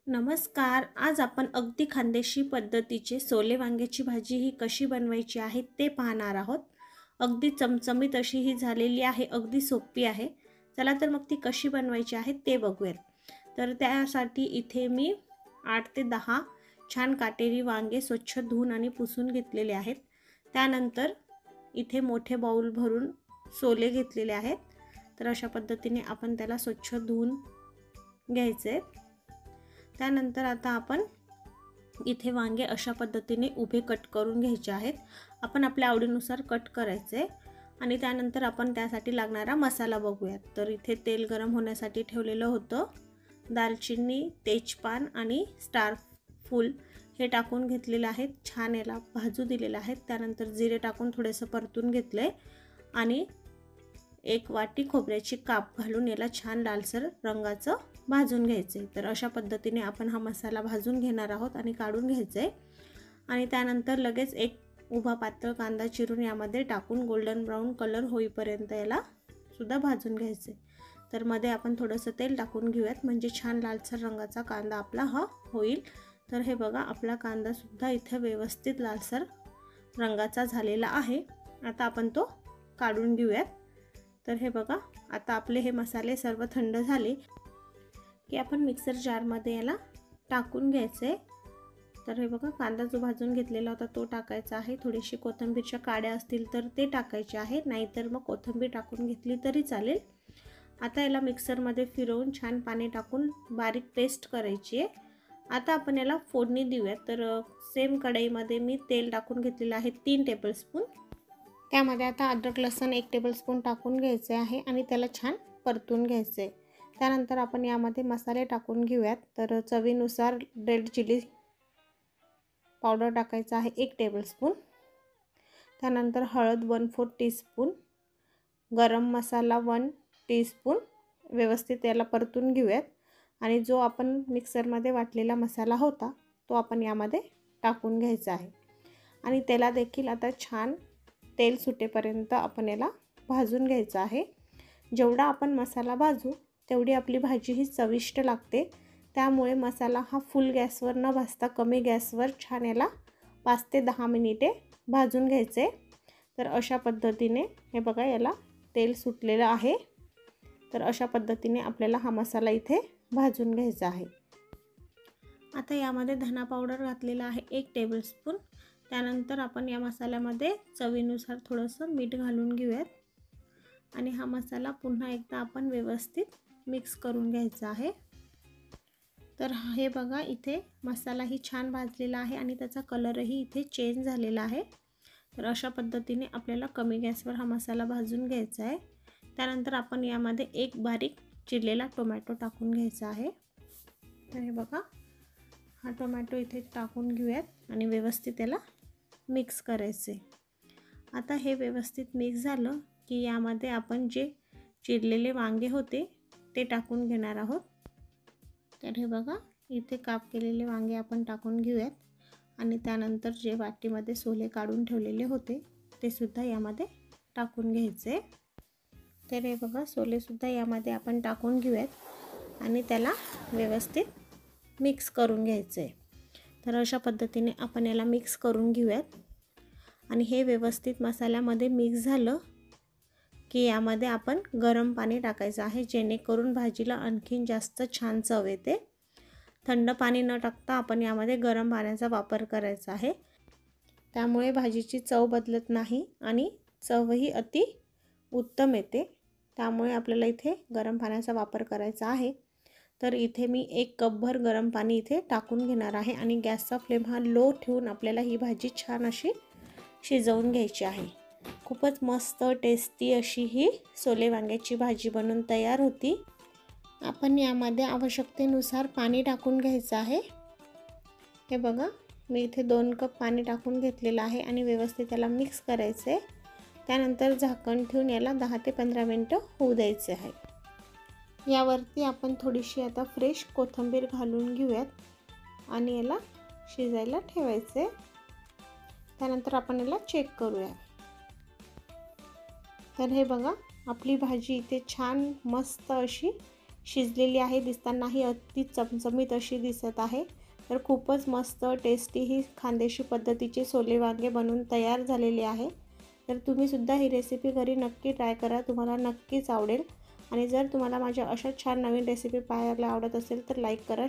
नमस्कार. आज आपण अगदी खानदेशी पद्धतीचे सोले वांग्याची भाजी ही कशी बनवायची आहे ते पाहणार आहोत. अगदी चमचमीत अशी ही झालेली आहे. अगदी सोपी आहे. चला तर मग ती कशी बनवायची आहे ते बघूयात. तर त्यासाठी इथे मी 8 ते 10 छान काटेरी वांगे स्वच्छ धुवून आणि पुसून घेतलेले आहेत. त्यानंतर इथे मोठे बाउल भरून सोले घेतलेले आहेत. तर अशा पद्धतीने आपण त्याला स्वच्छ धुवून घ्यायचे. त्यानंतर आता आपण इथे वांगे अशा पद्धतीने उभे कट करून घ्यायचे आहेत. आपण आपल्या आवडीनुसार कट करायचे आणि त्यानंतर आपण त्यासाठी लागणारा मसाला बघूयात. तर इथे तेल गरम होण्यासाठी ठेवलेलं होतं. दालचिनी, तेजपान आणि स्टार फूल हे टाकून घेतलेले आहेत. छान याला भाजू दिलेले आहेत. त्यानंतर जिरे टाकून थोडेसे परतून घेतले आणि 1 वाटी खोबऱ्याची काप घालून याला छान लालसर रंगाचं भाजून घ्यायचे. तर अशा पद्धतीने आपण हा मसाला भाजून घेणार आहोत आणि काढून घ्यायचे. आणि त्यानंतर लगेच एक उभा पातळ कांदा चिरून यामध्ये टाकून गोल्डन ब्राऊन कलर होईपर्यंत याला सुद्धा भाजून घ्यायचे. तर मध्ये आपण थोडंसं तेल टाकून घेऊयात म्हणजे छान लालसर रंगाचा कांदा आपला हा होईल. तर हे बघा आपला कांदा सुद्धा इथे व्यवस्थित लालसर रंगाचा झालेला आहे. आता आपण तो काढून घेऊयात. तर हे बघा आता आपले हे मसाले सर्व थंड झाले की आपण मिक्सर जारमध्ये याला टाकून घ्यायचे. तर हे बघा कांदा जो भाजून घेतलेला होता तो टाकायचा आहे. थोडीशी कोथिंबीरच्या काड्या असतील तर ते टाकायचे आहे, नाहीतर मग कोथिंबीर टाकून घेतली तरी चालेल. आता याला मिक्सरमध्ये फिरवून छान पाणी टाकून बारीक पेस्ट करायची आहे. आता आपण याला फोडणी देऊयात. तर सेम कढईमध्ये मी तेल टाकून घेतलेलं आहे 3 टेबलस्पून. त्यामध्ये आता अद्रक लसूण 1 टेबलस्पून टाकून घ्यायचे आहे आणि त्याला छान परतून घ्यायचे. त्यानंतर आपण यामध्ये मसाले टाकून घेऊयात. तर चवीनुसार रेड चिली पावडर टाकायचा आहे 1 टेबलस्पून. त्यानंतर हळद 1/4 टीस्पून, गरम मसाला 1 टीस्पून. व्यवस्थित याला परतून घेऊयात आणि जो आपण मिक्सरमध्ये वाटलेला मसाला होता तो आपण यामध्ये टाकून घ्यायचा आहे आणि त्याला देखील आता छान तेल सुटेपर्यंत आपण याला भाजून घ्यायचं आहे. जेवढा आपण मसाला भाजू तेवढी आपली भाजी ही चविष्ट लागते. त्यामुळे मसाला हा फुल गॅसवर न भाजता कमी गॅसवर छान याला 5 ते 10 मिनिटे भाजून घ्यायचे. तर अशा पद्धतीने हे बघा याला तेल सुटलेलं आहे. तर अशा पद्धतीने आपल्याला हा मसाला इथे भाजून घ्यायचा आहे. आता यामध्ये धना पावडर घातलेला आहे 1 टेबलस्पून. त्यानंतर आपण या मसाल्यामध्ये चवीनुसार थोडंसं मीठ घालून घेऊयात आणि हा मसाला पुन्हा एकदा आपण व्यवस्थित मिक्स करून घ्यायचा आहे. तर हे बघा इथे मसालाही छान भाजलेला आहे आणि त्याचा कलरही इथे चेंज झालेला आहे. तर अशा पद्धतीने आपल्याला कमी गॅसवर हा मसाला भाजून घ्यायचा आहे. त्यानंतर आपण यामध्ये 1 बारीक चिरलेला टोमॅटो टाकून घ्यायचा आहे. तर हे बघा हा टोमॅटो इथे टाकून घेऊयात आणि व्यवस्थित याला मिक्स करायचे. आता हे व्यवस्थित मिक्स झालं की यामध्ये आपण जे चिरलेले वांगे होते ते टाकून घेणार आहोत. तर हे बघा इथे काप केलेले वांगे आपण टाकून घेऊयात आणि त्यानंतर जे वाटीमध्ये सोले काढून ठेवलेले होते ते सुद्धा यामध्ये टाकून घ्यायचे. तर हे बघा सोलेसुद्धा यामध्ये आपण टाकून घेऊयात आणि त्याला व्यवस्थित मिक्स करून घ्यायचे. तर अशा पद्धतीने आपण याला मिक्स करून घेऊयात आणि हे व्यवस्थित मसाल्यामध्ये मिक्स झालं की यामध्ये आपण गरम पाणी टाकायचं आहे जेणेकरून भाजीला आणखीन जास्त छान चव येते. थंड पाणी न टाकता आपण यामध्ये गरम पाण्याचा वापर करायचा आहे. त्यामुळे भाजीची चव बदलत नाही आणि चवही अति उत्तम येते. त्यामुळे आपल्याला इथे गरम पाण्याचा वापर करायचा आहे. तर इथे मी 1 कपभर गरम पाणी इथे टाकून घेणार आहे आणि गॅसचा फ्लेम हा लो ठेवून आपल्याला ही भाजी छान अशी शिजवून घ्यायची आहे. खूपच मस्त टेस्टी अशी ही सोले वांग्याची भाजी बनून तयार होती. आपण यामध्ये आवश्यकतेनुसार पाणी टाकून घ्यायचं आहे. हे बघा मी इथे 2 कप पाणी टाकून घेतलेलं आहे आणि व्यवस्थित त्याला मिक्स करायचं आहे. त्यानंतर झाकण ठेवून याला 10 ते 15 मिनिटं होऊ द्यायचे आहे. यावरती आपण थोडीशी आता फ्रेश कोथिंबीर घालून घेऊयात आणि याला शिजायला ठेवायचे. त्यानंतर आपण याला चेक करूया. तर हे बघा आपली भाजी इथे छान मस्त अशी शिजलेली आहे, दिसतानाही अगदी चमचमीत अशी दिसत आहे। तर खूपच मस्त टेस्टी ही खानदेशी पद्धतीचे सोले वांगे बनवून तयार झालेले आहे। तर तुम्ही सुद्धा ही रेसिपी घरी नक्की ट्राय करा, तुम्हाला नक्कीच आवडेल। आणि जर तुम्हाला माझ्या अशा छान नवीन रेसिपी पाहायला आवडत असेल तर लाईक करा।